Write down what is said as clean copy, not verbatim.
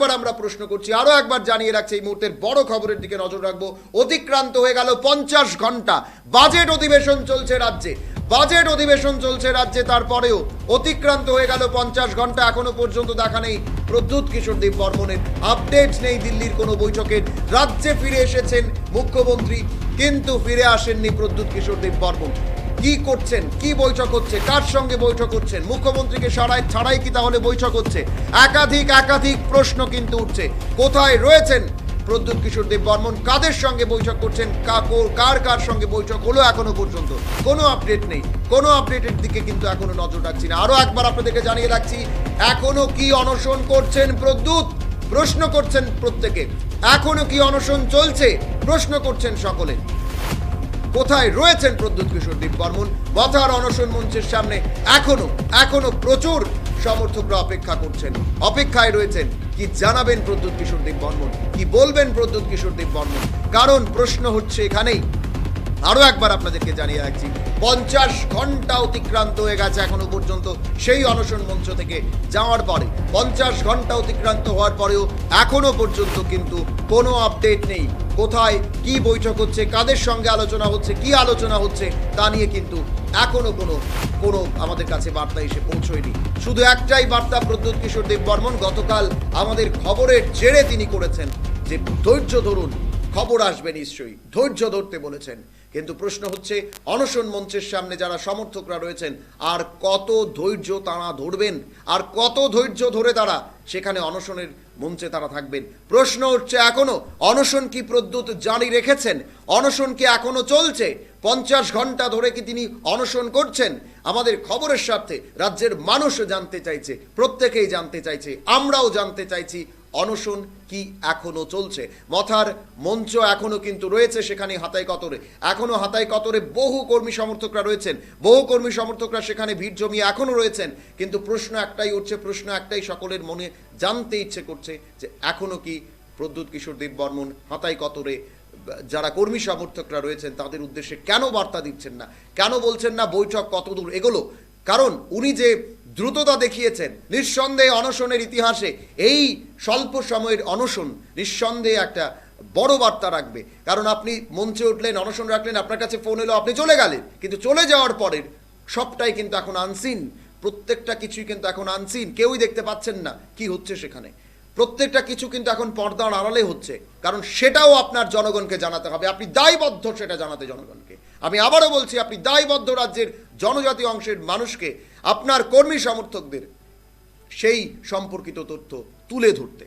একবার আমরা প্রশ্ন করছি, আরো একবার জানিয়ে রাখছি, এই মুহূর্তের বড় খবরের দিকে নজর রাখবো। অতিক্রান্ত হয়ে গেল 50 ঘন্টা, বাজেট অধিবেশন চলছে রাজ্যে, বাজেট অধিবেশন চলছে রাজ্যে, তারপরেও অতিক্রান্ত হয়ে গেল 50 ঘন্টা, এখনো পর্যন্ত দেখা নেই প্রদ্যুৎ কিশোর দেববর্মনের, আপডেট নেই দিল্লির কোনো বৈঠকের। রাজ্যে ফিরে এসেছেন মুখ্যমন্ত্রী, কিন্তু ফিরে আসেননি প্রদ্যুৎ কিশোর দেববর্মন। কি করছেন, কি বৈঠক হচ্ছে, কার সঙ্গে বৈঠক হচ্ছেন, মুখ্যমন্ত্রীকে ছাড়াই কি তাহলে বৈঠক হচ্ছে? একাধিক প্রশ্ন কিন্তু উঠছে। কোথায় রয়েছেন প্রদ্যুৎ কিশোর দেববর্মন, কাদের সঙ্গে বৈঠক করছেন, কার সঙ্গে বৈঠক হলো, এখনো পর্যন্ত কোনো আপডেট নেই। কোনো আপডেটের দিকে কিন্তু এখনো নজর রাখছি না। আরো একবার আপনাদেরকে জানিয়ে রাখছি, এখনো কি অনশন করছেন প্রদ্যুৎ, প্রশ্ন করছেন প্রত্যেকে। এখনো কি অনশন চলছে, প্রশ্ন করছেন সকলে। কোথায় রয়েছেন প্রদ্যুৎ কিশোর দেববর্মন? মথার অনশন মঞ্চের সামনে এখনো প্রচুর সমর্থকরা অপেক্ষা করছেন, অপেক্ষায় রয়েছেন। কি জানাবেন প্রদ্যুৎ কিশোর দেববর্মন, কি বলবেন প্রদ্যুৎ কিশোর দেববর্মন? কারণ প্রশ্ন হচ্ছে এখানেই, আরো একবার আপনাদেরকে জানিয়ে রাখছি, 50 ঘন্টা অতিক্রান্ত হয়ে গেছে এখনো পর্যন্ত সেই অনশন মঞ্চ থেকে যাওয়ার পরে। 50 ঘন্টা অতিক্রান্ত হওয়ার পরেও এখনো পর্যন্ত কিন্তু কোনো আপডেট নেই। কোথায় কি বৈঠক হচ্ছে, কাদের সঙ্গে আলোচনা হচ্ছে, কি আলোচনা হচ্ছে, তা নিয়ে কিন্তু এখনো কোনো আমাদের কাছে বার্তা এসে পৌঁছয়নি। শুধু একটাই বার্তা প্রদ্যুৎ কিশোর দেববর্মন গতকাল আমাদের খবরের জেরে তিনি করেছেন যে ধৈর্য ধরুন, খবর আসবে নিশ্চয়ই, ধৈর্য ধরতে বলেছেন। কিন্তু প্রশ্ন হচ্ছে, অনশন মঞ্চের সামনে যারা সমর্থকরা রয়েছেন, আর কত ধৈর্য তারা ধরবেন, আর কত ধৈর্য ধরে তারা সেখানে অনশনের মঞ্চে তারা থাকবেন? প্রশ্ন হচ্ছে, এখনো অনশন কি প্রদ্যুৎ জারি রেখেছেন? অনশন কি এখনো চলছে? 50 ঘন্টা ধরে কি তিনি অনশন করছেন? আমাদের খবরের স্বার্থে রাজ্যের মানুষ জানতে চাইছে, প্রত্যেকেই জানতে চাইছে, আমরাও জানতে চাইছি, অনশন কি এখনো চলছে? মথার মঞ্চ এখনো কিন্তু রয়েছে সেখানে হাতায় কতরে, এখনো হাতায় কতরে বহু কর্মী সমর্থকরা রয়েছেন, বহু কর্মী সমর্থকরা সেখানে ভিড় জমিয়ে এখনো রয়েছেন। কিন্তু প্রশ্ন একটাই উঠছে, প্রশ্ন একটাই সকলের মনে জানতে ইচ্ছে করছে, যে এখনো কি প্রদ্যুৎ কিশোর দেববর্মন হাতায় কতরে যারা কর্মী সমর্থকরা রয়েছেন তাদের উদ্দেশ্যে কেন বার্তা দিচ্ছেন না, কেন বলছেন না বৈঠক কতদূর এগোলো? কারণ উনি যে দ্রুততা দেখিয়েছেন, নিঃসন্দেহে অনশনের ইতিহাসে এই স্বল্প সময়ের অনশন নিঃসন্দেহে একটা বড় বার্তা রাখবে। কারণ আপনি মঞ্চে উঠলেন, অনশন রাখলেন, আপনার কাছে ফোন এলো, আপনি চলে গেলেন, কিন্তু চলে যাওয়ার পরের সবটাই কিন্তু এখন আনসিন, প্রত্যেকটা কিছুই কিন্তু এখন আনসিন, কেউই দেখতে পাচ্ছেন না কি হচ্ছে সেখানে। প্রত্যেকটা কিছু কিন্তু এখন পর্দার আড়ালে হচ্ছে, কারণ সেটাও আপনার জনগণকে জানাতে হবে, আপনি দায়বদ্ধ সেটা জানাতে জনগণকে। আমি আবারও বলছি, আপনি দায়বদ্ধ রাজ্যের জনজাতি অংশের মানুষকে, আপনার কর্মী সমর্থকদের সেই সম্পর্কিত তথ্য তুলে ধরতে।